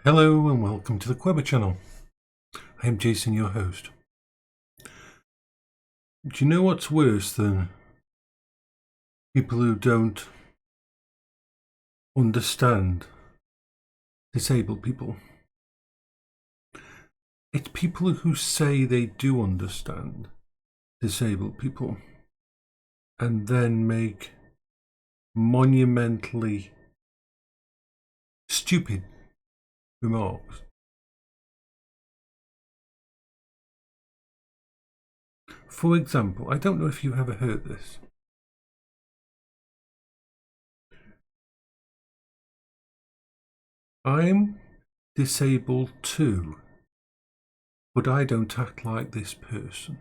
Hello and welcome to the Queber channel. I am Jason, your host. Do you know what's worse than people who don't understand disabled people? It's people who say they do understand disabled people and then make monumentally stupid remarks. For example, I don't know if you've ever heard this. I'm disabled too, but I don't act like this person.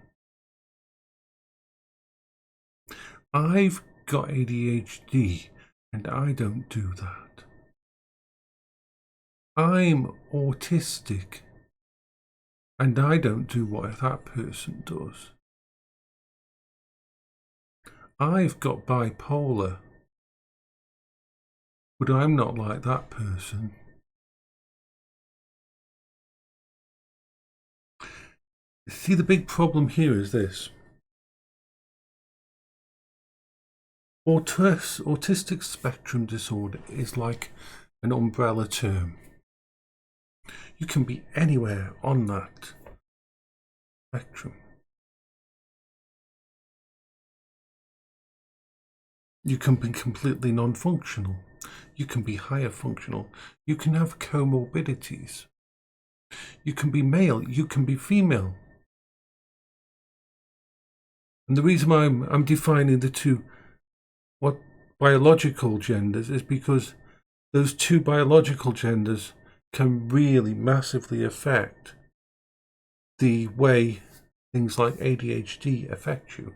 I've got ADHD and I don't do that. I'm autistic and I don't do what that person does. I've got bipolar, but I'm not like that person. See, the big problem here is this. Autistic spectrum disorder is like an umbrella term. You can be anywhere on that spectrum. You can be completely non-functional. You can be higher functional. You can have comorbidities. You can be male. You can be female. And the reason why I'm defining the two biological genders is because those two biological genders can really massively affect the way things like ADHD affect you.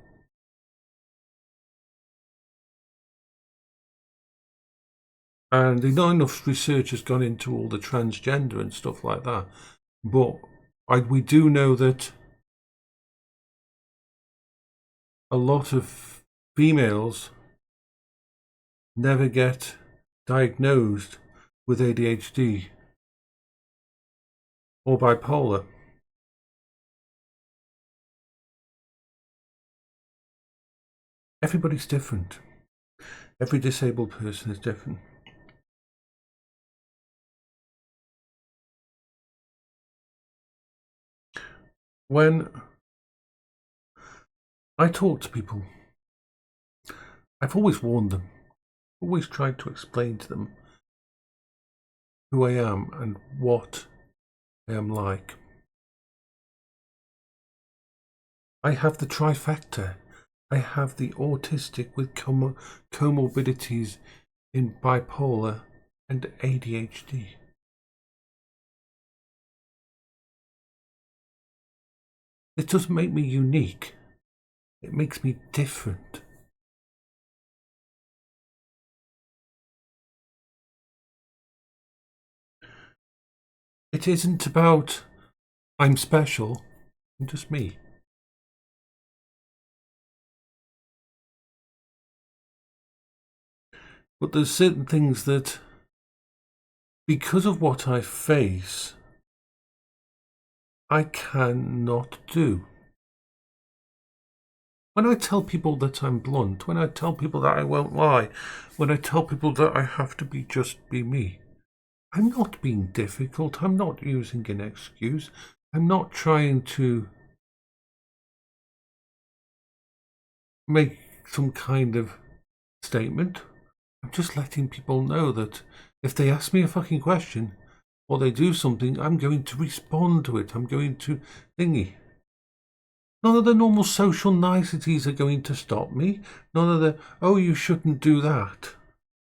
And not enough research has gone into all the transgender and stuff like that. But we do know that a lot of females never get diagnosed with ADHD or bipolar. Everybody's different. Every disabled person is different. When I talk to people, I've always warned them, always tried to explain to them who I am and what I am like. I have the trifecta. I have the autistic with comorbidities in bipolar and ADHD. It doesn't make me unique. It makes me different. It isn't about I'm special, I'm just me. But there's certain things that, because of what I face, I cannot do. When I tell people that I'm blunt, when I tell people that I won't lie, when I tell people that I have to just be me, I'm not being difficult. I'm not using an excuse. I'm not trying to make some kind of statement. I'm just letting people know that if they ask me a fucking question or they do something, I'm going to respond to it. I'm going to thingy. None of the normal social niceties are going to stop me. None of the, oh, you shouldn't do that.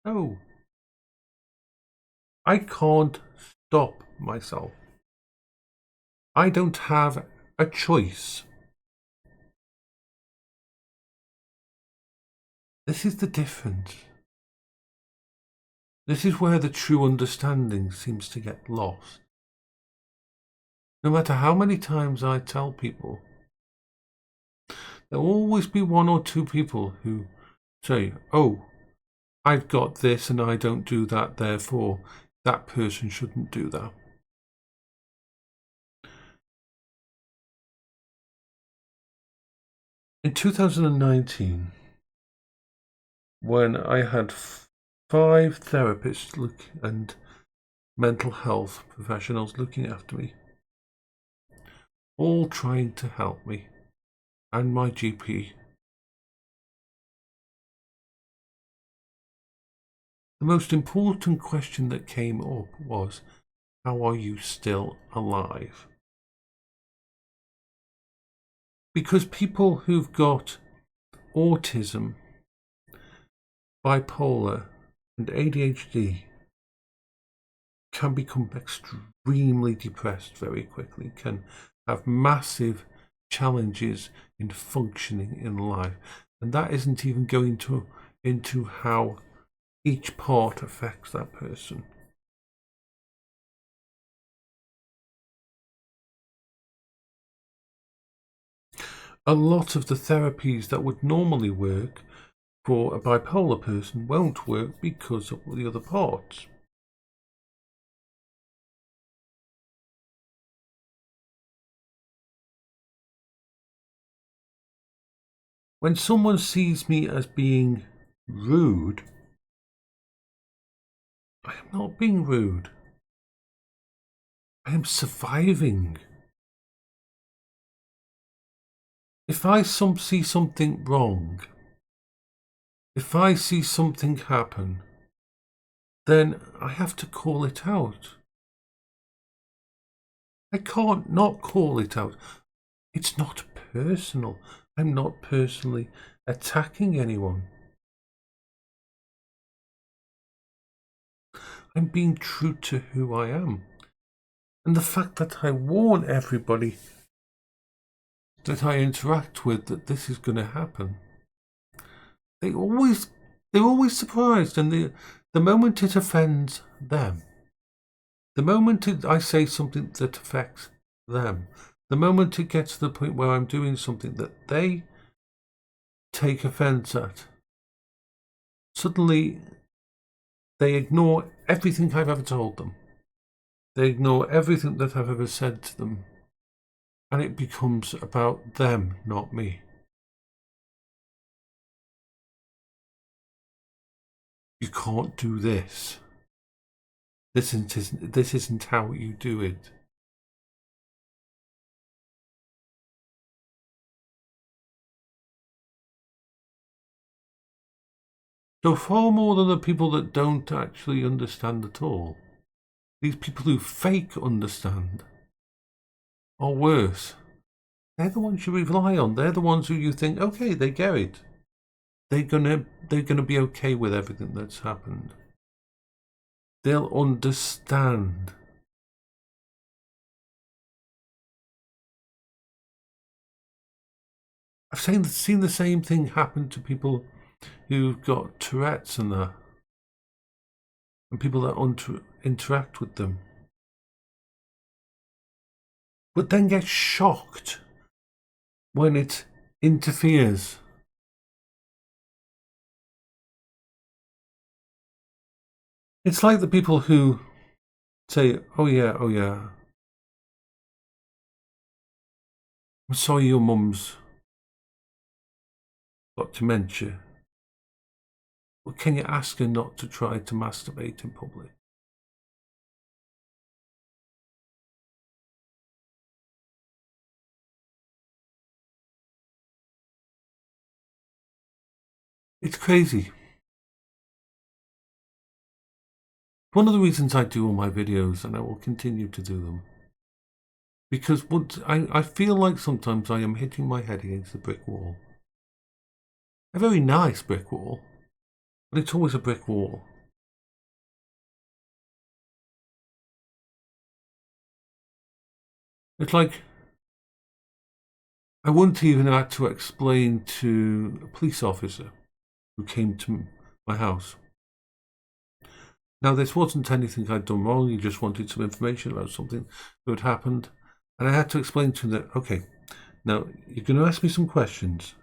No. I can't stop myself. I don't have a choice. This is the difference. This is where the true understanding seems to get lost. No matter how many times I tell people, there'll always be one or two people who say, oh, I've got this and I don't do that, therefore that person shouldn't do that. In 2019, when I had 5 therapists and mental health professionals looking after me, all trying to help me, and my GP, the most important question that came up was, how are you still alive? Because people who've got autism, bipolar, and ADHD can become extremely depressed very quickly, can have massive challenges in functioning in life. And that isn't even going into how each part affects that person. A lot of the therapies that would normally work for a bipolar person won't work because of the other parts. When someone sees me as being rude, I am not being rude. I am surviving. If I see something wrong, if I see something happen, then I have to call it out. I can't not call it out. It's not personal. I'm not personally attacking anyone. I'm being true to who I am. And the fact that I warn everybody that I interact with that this is going to happen, they're always surprised. And the moment it offends them, the moment I say something that affects them, the moment it gets to the point where I'm doing something that they take offense at, suddenly they ignore everything I've ever told them. They ignore everything that I've ever said to them. And it becomes about them, not me. You can't do this. This isn't how you do it. So far more than the people that don't actually understand at all, these people who fake understand are worse. They're the ones you rely on. They're the ones who you think, okay, they get it. They're gonna be okay with everything that's happened. They'll understand. I've seen the same thing happen to people who've got Tourette's and that, and people that interact with them, but then get shocked when it interferes. It's like the people who say, oh yeah, I'm sorry your mum's got dementia, but can you ask her not to try to masturbate in public? It's crazy. One of the reasons I do all my videos, and I will continue to do them, because I feel like sometimes I am hitting my head against a brick wall. A very nice brick wall, but it's always a brick wall. It's like I wouldn't even have to explain to a police officer who came to my house. Now, this wasn't anything I'd done wrong. He just wanted some information about something that had happened. And I had to explain to him that, okay, now you're going to ask me some questions,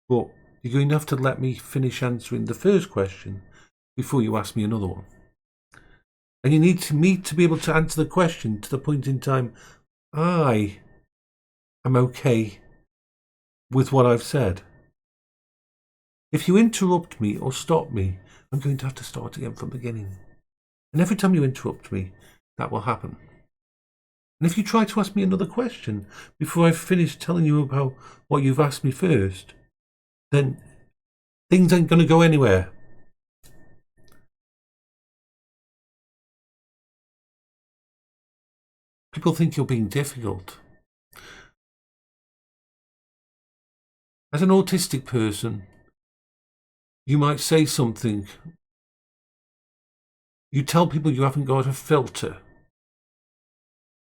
but you're going to have to let me finish answering the first question before you ask me another one. And you need me to be able to answer the question to the point in time I am okay with what I've said. If you interrupt me or stop me, I'm going to have to start again from the beginning. And every time you interrupt me, that will happen. And if you try to ask me another question before I've finished telling you about what you've asked me first, then things ain't going to go anywhere. People think you're being difficult. As an autistic person, you might say something. You tell people you haven't got a filter.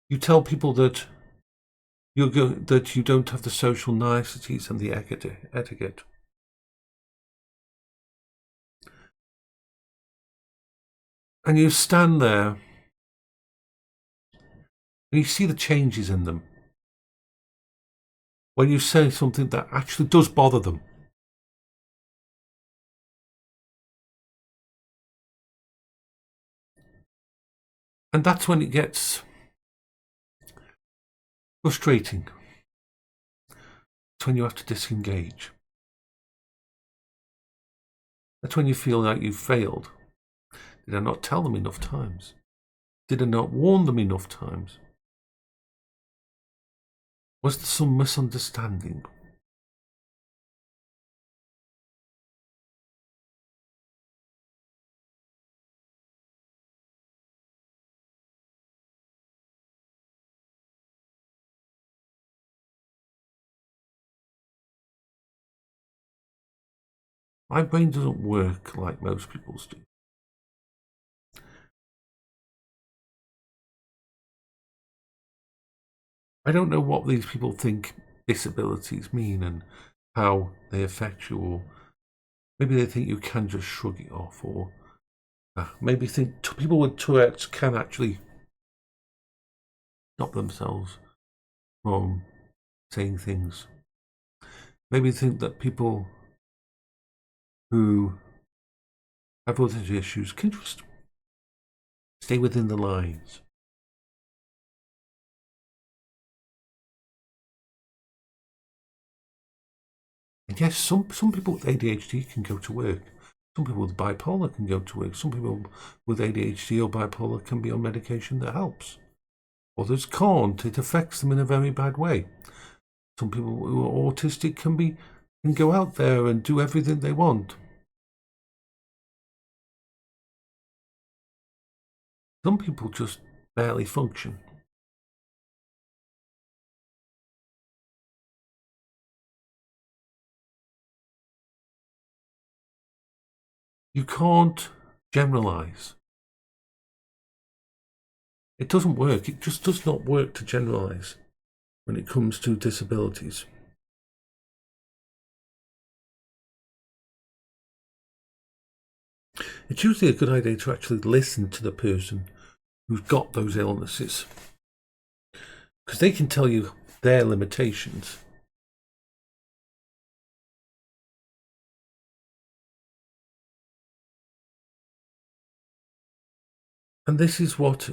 You tell people that you don't have the social niceties and the etiquette. And you stand there and you see the changes in them when you say something that actually does bother them. And that's when it gets frustrating. It's when you have to disengage. That's when you feel like you've failed. Did I not tell them enough times? Did I not warn them enough times? Was there some misunderstanding? My brain doesn't work like most people's do. I don't know what these people think disabilities mean and how they affect you, or maybe they think you can just shrug it off, or maybe think people with Tourette's can actually stop themselves from saying things. Maybe think that people who have other issues can just stay within the lines. And yes, some people with ADHD can go to work. Some people with bipolar can go to work. Some people with ADHD or bipolar can be on medication that helps. Others can't. It affects them in a very bad way. Some people who are autistic can go out there and do everything they want. Some people just barely function. You can't generalize. It doesn't work. It just does not work to generalize when it comes to disabilities. It's usually a good idea to actually listen to the person who's got those illnesses, because they can tell you their limitations. And this is what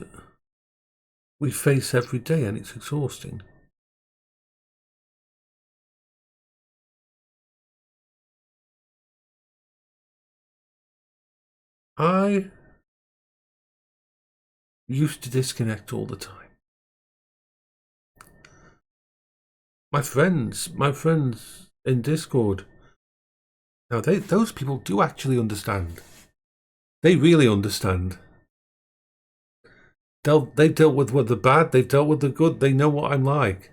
we face every day, and it's exhausting. I used to disconnect all the time. My friends in Discord, now those people do actually understand. They really understand. They dealt with the bad, they've dealt with the good, they know what I'm like.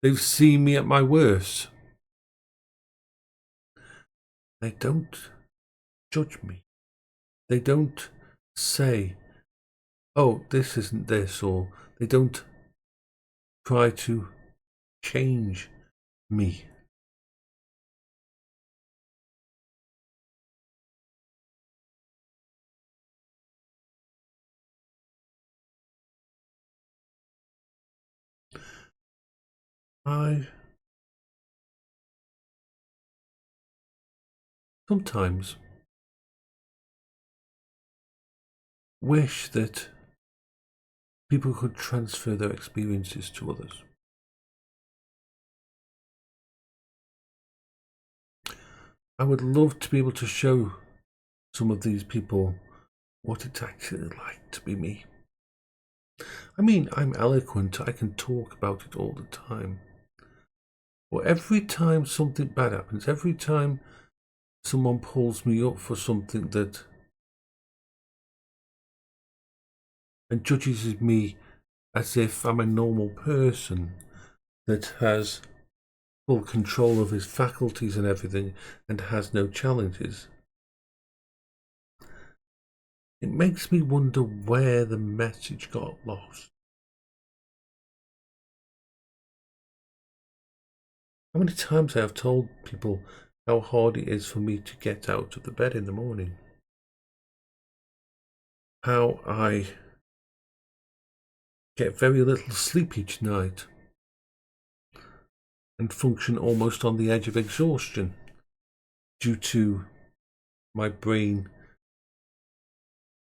They've seen me at my worst. They don't judge me. They don't say, oh, this isn't this, or they don't try to change me. I sometimes wish that people could transfer their experiences to others. I would love to be able to show some of these people what it's actually like to be me. I mean, I'm eloquent, I can talk about it all the time. But every time something bad happens, every time someone pulls me up for something that and judges me as if I'm a normal person that has full control of his faculties and everything and has no challenges, it makes me wonder where the message got lost. How many times I have told people how hard it is for me to get out of the bed in the morning. How I get very little sleep each night and function almost on the edge of exhaustion due to my brain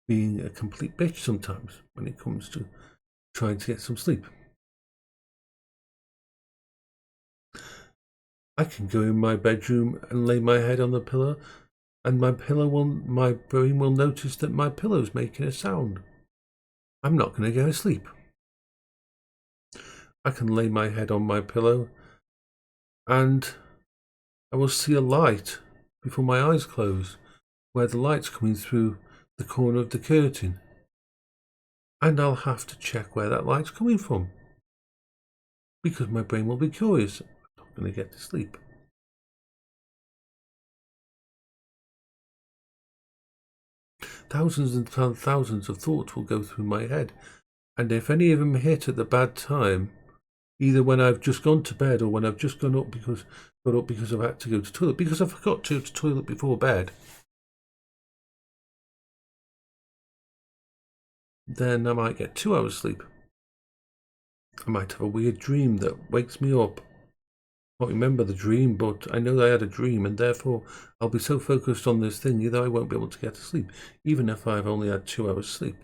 being a complete bitch sometimes when it comes to trying to get some sleep. I can go in my bedroom and lay my head on the pillow, and my brain will notice that my pillow's making a sound. I'm not going to go to sleep. I can lay my head on my pillow and I will see a light before my eyes close, where the light's coming through the corner of the curtain. And I'll have to check where that light's coming from, because my brain will be curious. I'm not going to get to sleep. Thousands and thousands of thoughts will go through my head, and if any of them hit at the bad time, either when I've just gone to bed or when I've just got up because I've had to go to the toilet, because I forgot to go to the toilet before bed, then I might get 2 hours sleep. I might have a weird dream that wakes me up. I can't remember the dream, but I know that I had a dream, and therefore I'll be so focused on this thing that I won't be able to get to sleep, even if I've only had 2 hours sleep.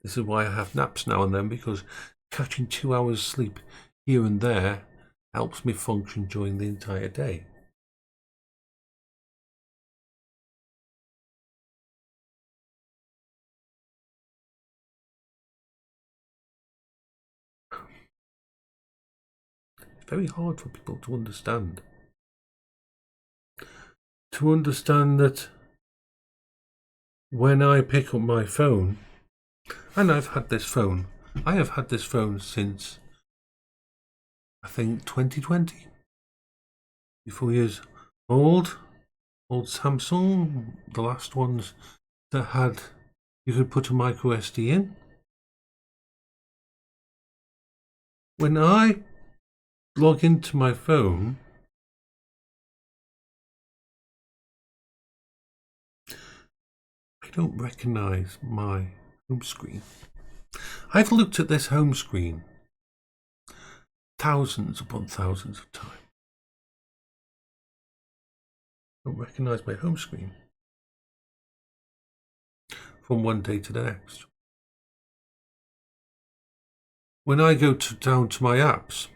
This is why I have naps now and then, because catching 2 hours sleep here and there helps me function during the entire day. It's very hard for people to understand. To understand that when I pick up my phone, and I have had this phone since, I think, 2020. 4 years old Samsung, the last ones that had, you could put a micro SD in. When I log into my phone, I don't recognize my home screen. I've looked at this home screen thousands upon thousands of times. I don't recognize my home screen from one day to the next. When I go down to my apps,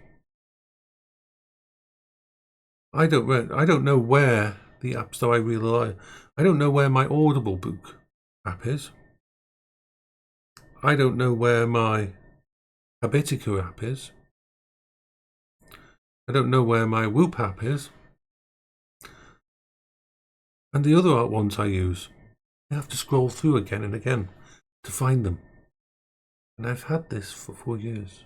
I don't know where the apps that I really like. I don't know where my Audible book app is. I don't know where my bHaptic app is. I don't know where my Whoop app is. And the other ones I use, I have to scroll through again and again to find them. And I've had this for 4 years.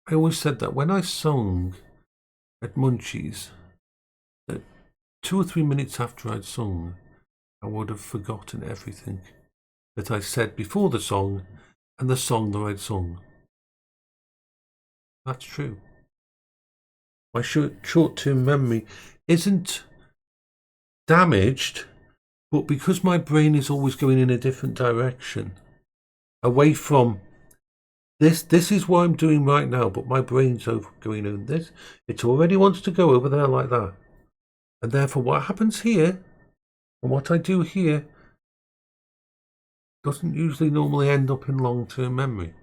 I always said that when I sung at Munchies, that 2 or 3 minutes after I'd sung, I would have forgotten everything that I said before the song and the song that I'd sung. That's true. My short-term memory isn't damaged, but because my brain is always going in a different direction, away from This is what I'm doing right now, but my brain's over going on this. It already wants to go over there like that. And therefore what happens here, and what I do here, doesn't usually normally end up in long-term memory.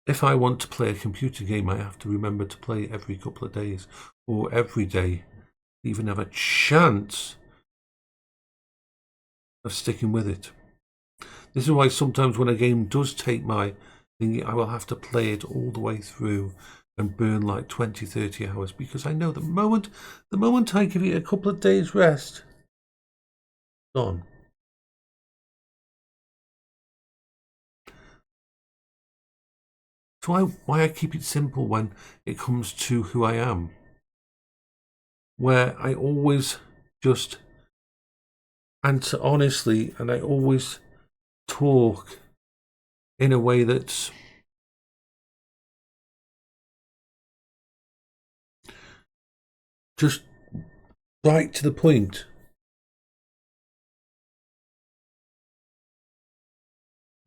If I want to play a computer game, I have to remember to play it every couple of days, or every day, even have a chance of sticking with it. This is why sometimes when a game does take my thingy, I will have to play it all the way through and burn like 20, 30 hours, because I know the moment I give it a couple of days rest, gone. So why I keep it simple when it comes to who I am, where I always just answer honestly, and I always talk in a way that's just right to the point.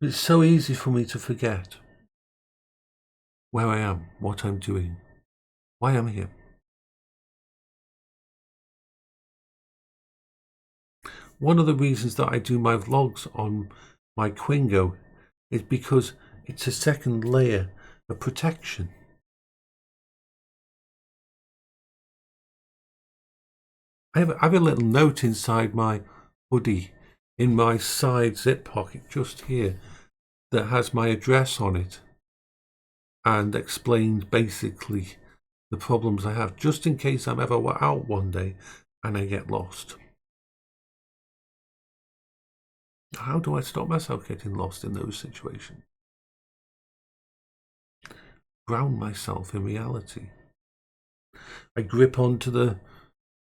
It's so easy for me to forget where I am, what I'm doing, why I'm here. One of the reasons that I do my vlogs on my Quingo is because it's a second layer of protection. I have a little note inside my hoodie, in my side zip pocket just here, that has my address on it and explains basically the problems I have, just in case I'm ever out one day and I get lost. How do I stop myself getting lost in those situations? Ground myself in reality. I grip onto the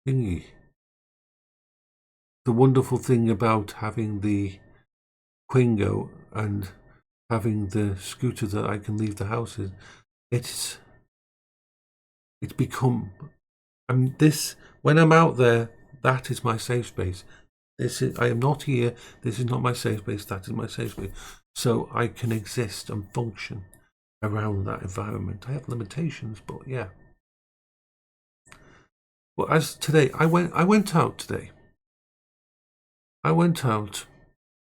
thingy. The wonderful thing about having the Quingo and having the scooter that I can leave the house in, it's become, when I'm out there, that is my safe space. I am not here, this is not my safe space, that is my safe space. So I can exist and function around that environment. I have limitations, but yeah. But as today, I went out today. I went out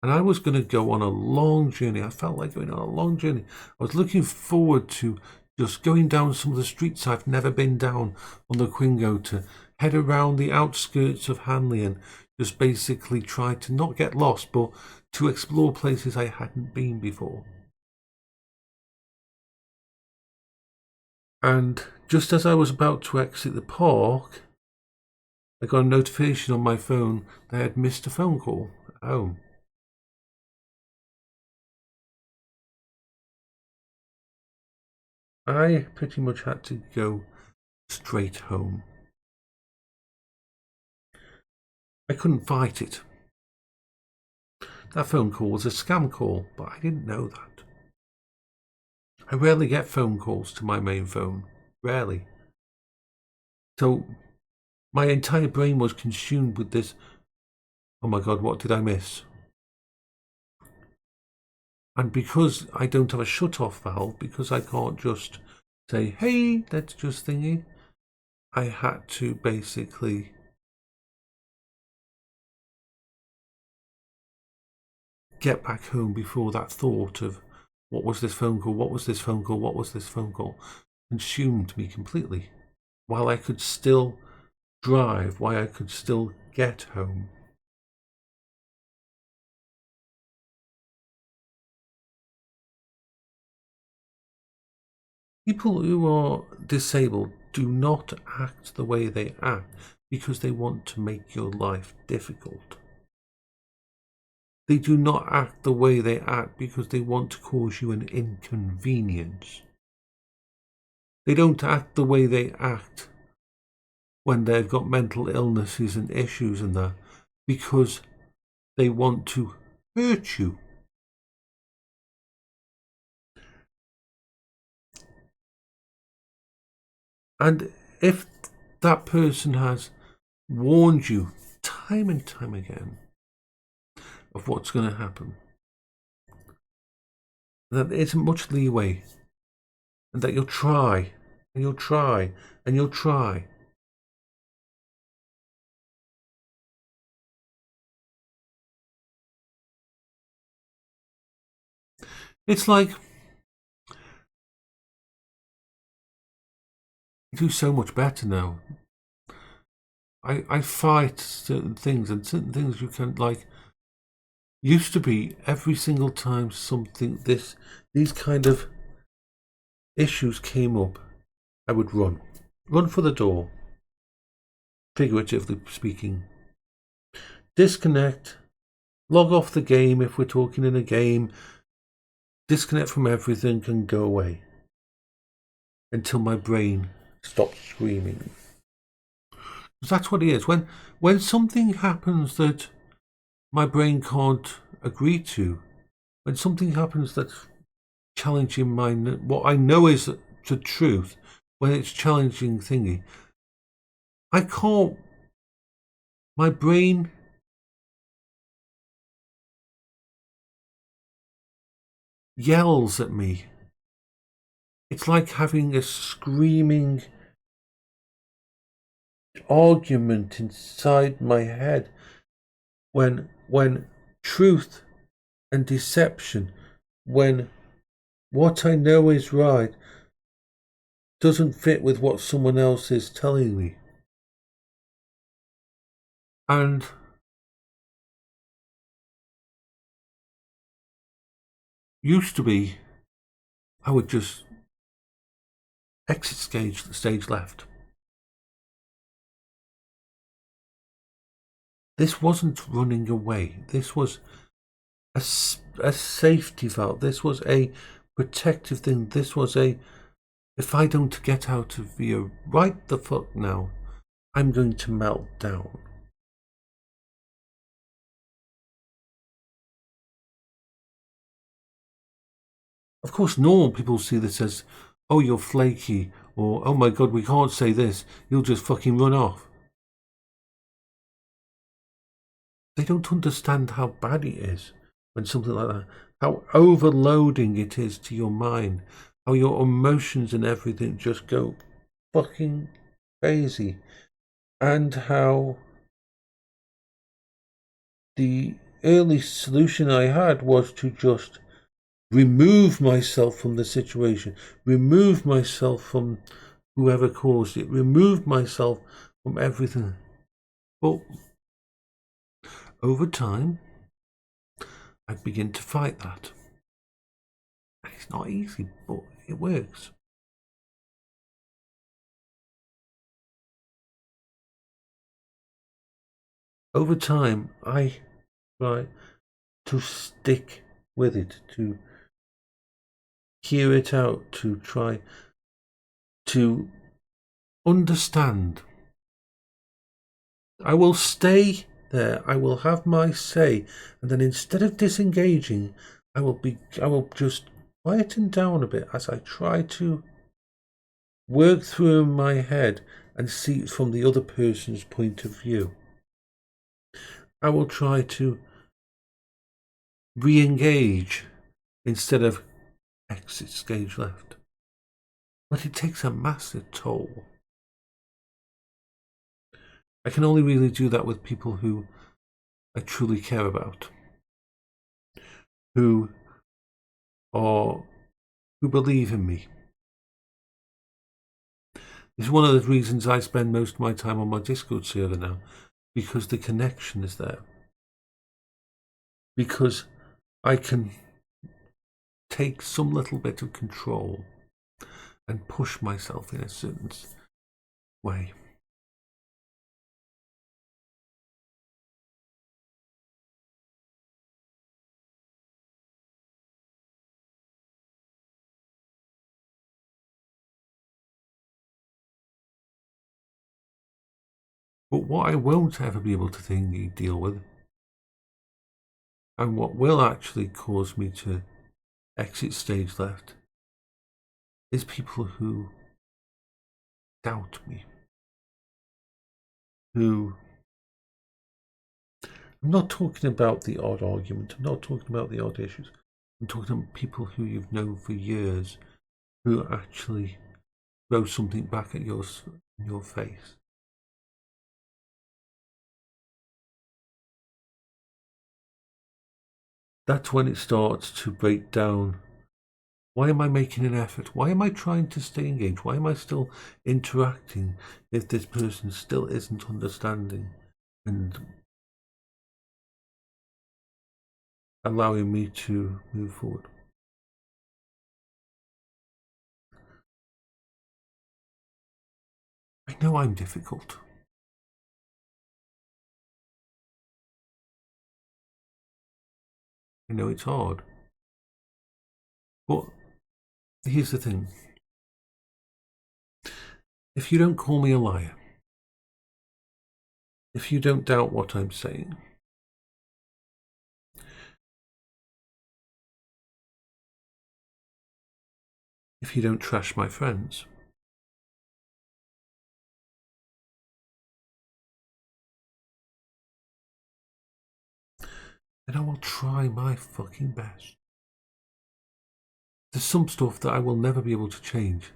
and I was going to go on a long journey. I felt like going on a long journey. I was looking forward to just going down some of the streets I've never been down on the Quingo, to head around the outskirts of Hanley and just basically try to not get lost, but to explore places I hadn't been before. And just as I was about to exit the park, I got a notification on my phone that I had missed a phone call at home. I pretty much had to go straight home. I couldn't fight it. That phone call was a scam call, but I didn't know that. I rarely get phone calls to my main phone. Rarely. So my entire brain was consumed with this, oh my God, what did I miss? And because I don't have a shut-off valve, because I can't just say, hey, let's just thingy, I had to basically get back home before that thought of, what was this phone call, what was this phone call, what was this phone call, consumed me completely. While I could still drive, while I could still get home. People who are disabled do not act the way they act because they want to make your life difficult. They do not act the way they act because they want to cause you an inconvenience. They don't act the way they act when they've got mental illnesses and issues and that because they want to hurt you. And if that person has warned you time and time again of what's going to happen. That there isn't much leeway, and that you'll try, and you'll try, and you'll try. It's like you do so much better now. I fight certain things, and certain things you can, like, used to be every single time something, these kind of issues came up, I would run for the door, figuratively speaking, disconnect, log off the game if we're talking in a game, disconnect from everything and go away until my brain stops screaming. Because that's what it is. When something happens that my brain can't agree to, when something happens that's challenging what I know is the truth, when it's challenging thingy, I can't. My brain yells at me. It's like having a screaming argument inside my head when truth and deception, when what I know is right doesn't fit with what someone else is telling me. And used to be, I would just exit stage left. This wasn't running away. This was a safety valve. This was a protective thing. This was if I don't get out of here right the fuck now, I'm going to melt down. Of course, normal people see this as, oh, you're flaky, or oh my god, we can't say this, you'll just fucking run off. They don't understand how bad it is when something like that, how overloading it is to your mind, how your emotions and everything just go fucking crazy, and how the early solution I had was to just remove myself from the situation, remove myself from whoever caused it, remove myself from everything. But over time, I begin to fight that. And it's not easy, but it works. Over time, I try to stick with it, to hear it out, to try to understand. I will stay there, I will have my say, and then instead of disengaging, I will just quieten down a bit as I try to work through in my head and see it from the other person's point of view. I will try to re-engage instead of exit stage left. But it takes a massive toll. I can only really do that with people who I truly care about, who believe in me. It's one of the reasons I spend most of my time on my Discord server now, because the connection is there. Because I can take some little bit of control and push myself in a certain way. But what I won't ever be able to deal with, and what will actually cause me to exit stage left, is people who doubt me, who I'm not talking about the odd argument. I'm not talking about the odd issues. I'm talking about people who you've known for years who actually throw something back at your face. That's when it starts to break down. Why am I making an effort? Why am I trying to stay engaged? Why am I still interacting if this person still isn't understanding and allowing me to move forward? I know I'm difficult. I know it's hard. But here's the thing. If you don't call me a liar, if you don't doubt what I'm saying, if you don't trash my friends, then I will try my fucking best. There's some stuff that I will never be able to change,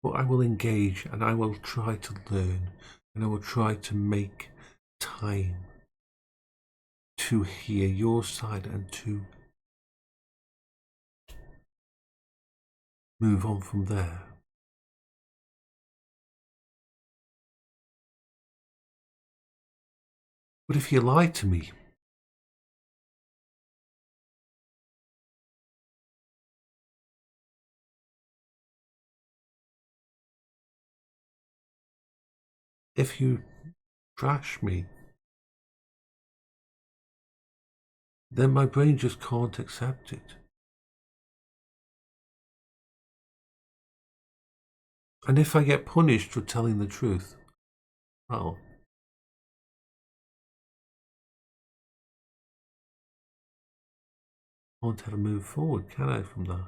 but I will engage and I will try to learn and I will try to make time to hear your side and to move on from there. But if you lie to me, if you trash me, then my brain just can't accept it. And if I get punished for telling the truth, well, I won't have to move forward, can I, from that?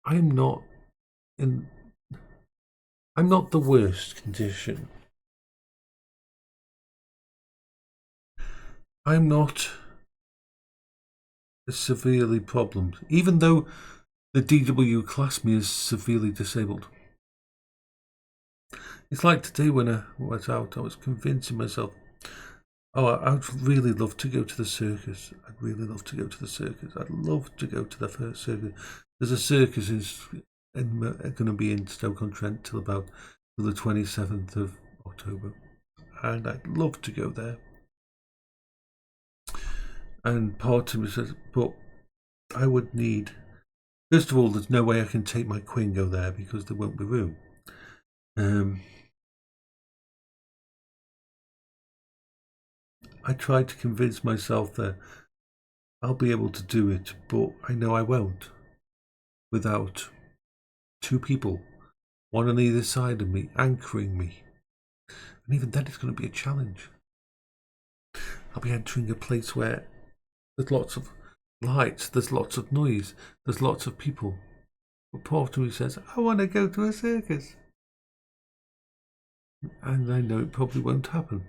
I'm not the worst condition. I'm not severely problemed, even though the DW classed me as severely disabled. It's like today when I was out, I was convincing myself, oh, I'd really love to go to the circus. I'd really love to go to the circus. I'd love to go to the first circus. There's a circus going to be in Stoke-on-Trent till the 27th of October. And I'd love to go there. And part of me says, but I would need, first of all, there's no way I can take my Quingo there because there won't be room. I tried to convince myself that I'll be able to do it, but I know I won't without two people, one on either side of me, anchoring me. And even then, it's going to be a challenge. I'll be entering a place where there's lots of lights, there's lots of noise, there's lots of people. But part of me says, I want to go to a circus. And I know it probably won't happen.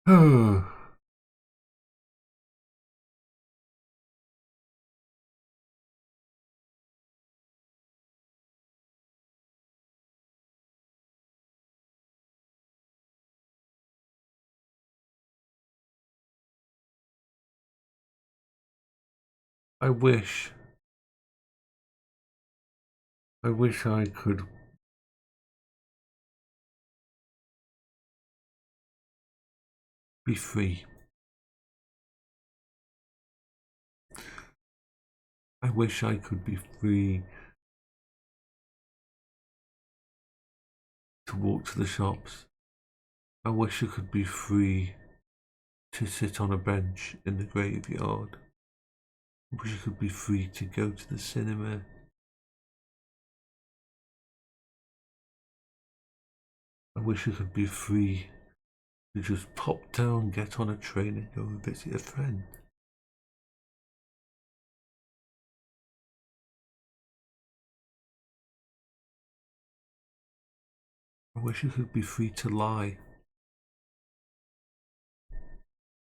Oh. I wish I could be free. I wish I could be free to walk to the shops. I wish I could be free to sit on a bench in the graveyard. I wish I could be free to go to the cinema. I wish I could be free to just pop down, get on a train and go and visit a friend. I wish I could be free to lie.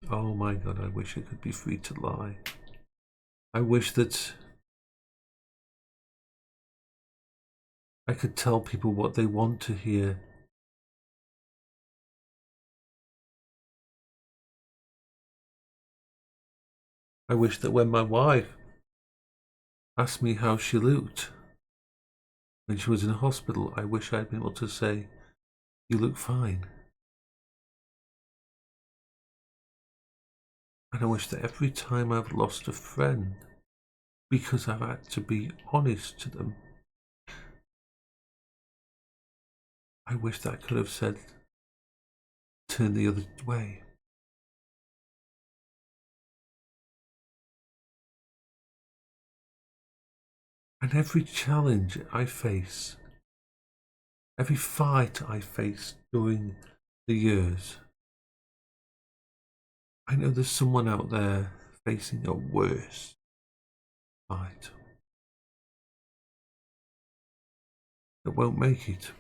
Oh my God, I wish I could be free to lie. I wish that I could tell people what they want to hear. I wish that when my wife asked me how she looked when she was in hospital, I wish I'd been able to say, "You look fine." And I wish that every time I've lost a friend, because I've had to be honest to them, I wish that I could have said, "Turn the other way." And every challenge I face, every fight I face during the years, I know there's someone out there facing a worse fight that won't make it.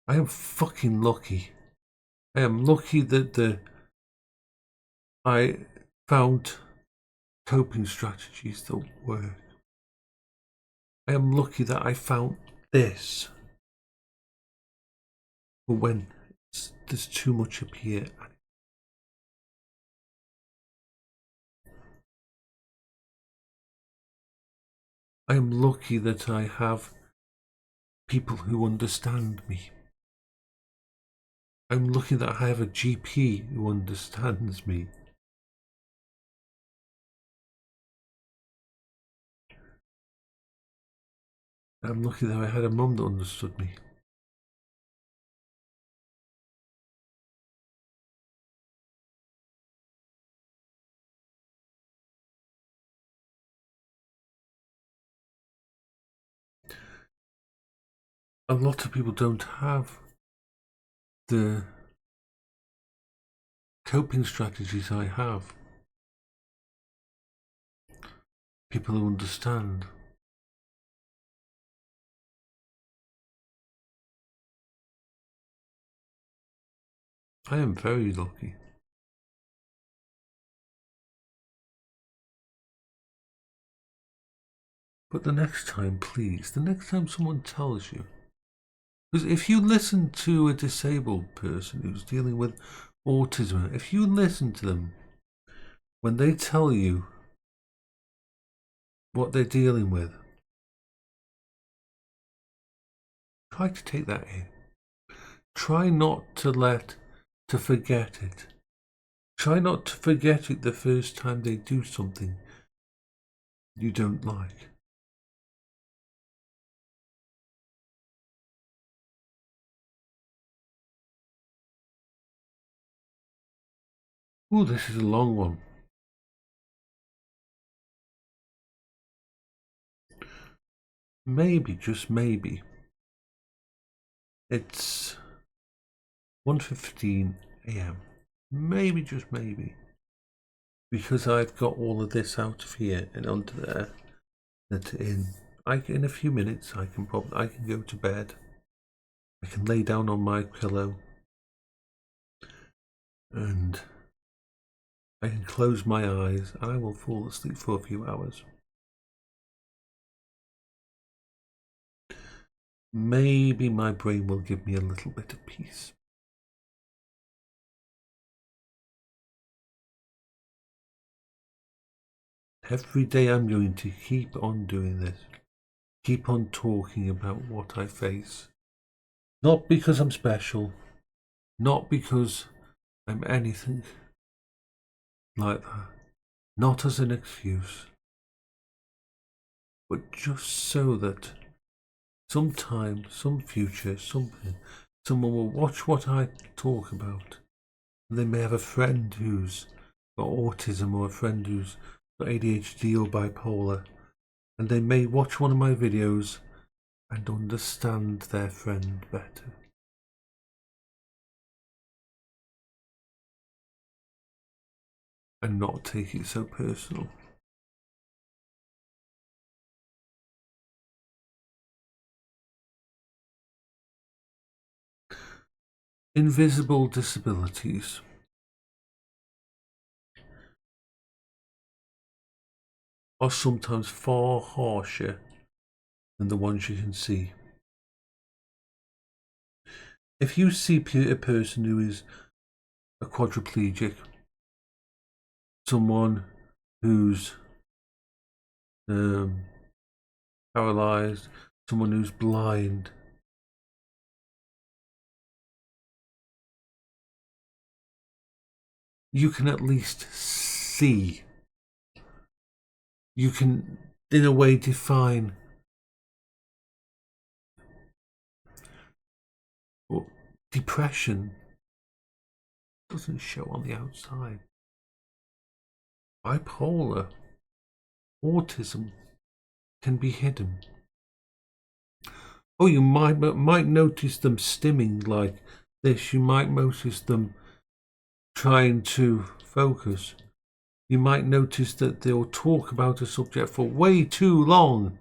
I am fucking lucky. I am lucky that I found coping strategies that work. I am lucky that I found this for when there's too much up here. I am lucky that I have people who understand me. I'm lucky that I have a GP who understands me. I'm lucky that I had a mum that understood me. A lot of people don't have the coping strategies I have. People who understand. I am very lucky. But the next time, please, the next time someone tells you, because if you listen to a disabled person who's dealing with autism, if you listen to them when they tell you what they're dealing with, try to take that in. Try not to forget it. Try not to forget it the first time they do something you don't like. Oh, this is a long one. Maybe, just maybe, it's 1:15 a.m. Maybe, just maybe, because I've got all of this out of here and onto there, that in a few minutes I can go to bed. I can lay down on my pillow and I can close my eyes and I will fall asleep for a few hours. Maybe my brain will give me a little bit of peace. Every day I'm going to keep on doing this. Keep on talking about what I face. Not because I'm special. Not because I'm anything like that. Not as an excuse. But just so that sometime, some future, someone will watch what I talk about. And they may have a friend who's got autism or a friend who's got ADHD or bipolar. And they may watch one of my videos and understand their friend better. And not take it so personal. invisible disabilities are sometimes far harsher than the ones you can see. If you see a person who is a quadriplegic, someone who's paralyzed, someone who's blind, you can at least see. You can, in a way, define. But depression doesn't show on the outside. Bipolar, autism can be hidden. Oh, you might notice them stimming like this. You might notice them trying to focus. You might notice that they'll talk about a subject for way too long.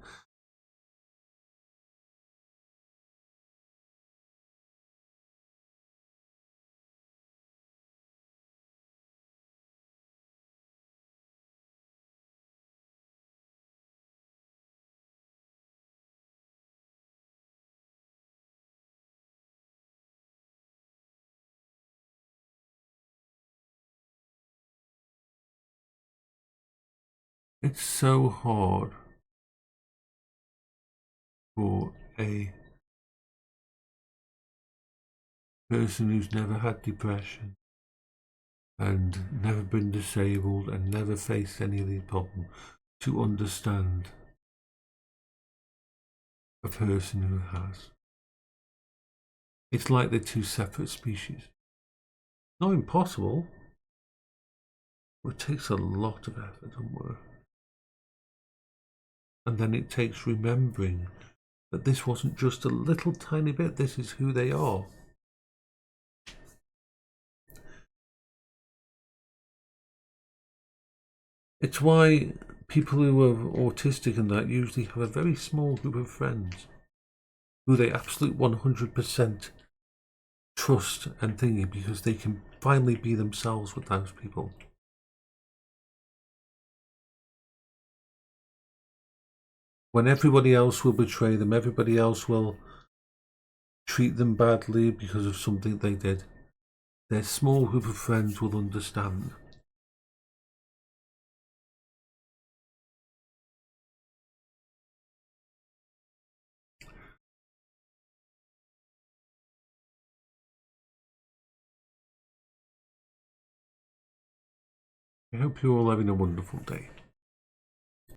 It's so hard for a person who's never had depression and never been disabled and never faced any of these problems to understand a person who has. It's like they're two separate species. Not impossible, but it takes a lot of effort and work. And then it takes remembering that this wasn't just a little tiny bit, this is who they are. It's why people who are autistic and that usually have a very small group of friends who they absolute 100% trust and thingy, because they can finally be themselves with those people. When everybody else will betray them, everybody else will treat them badly because of something they did, their small group of friends will understand. I hope you're all having a wonderful day.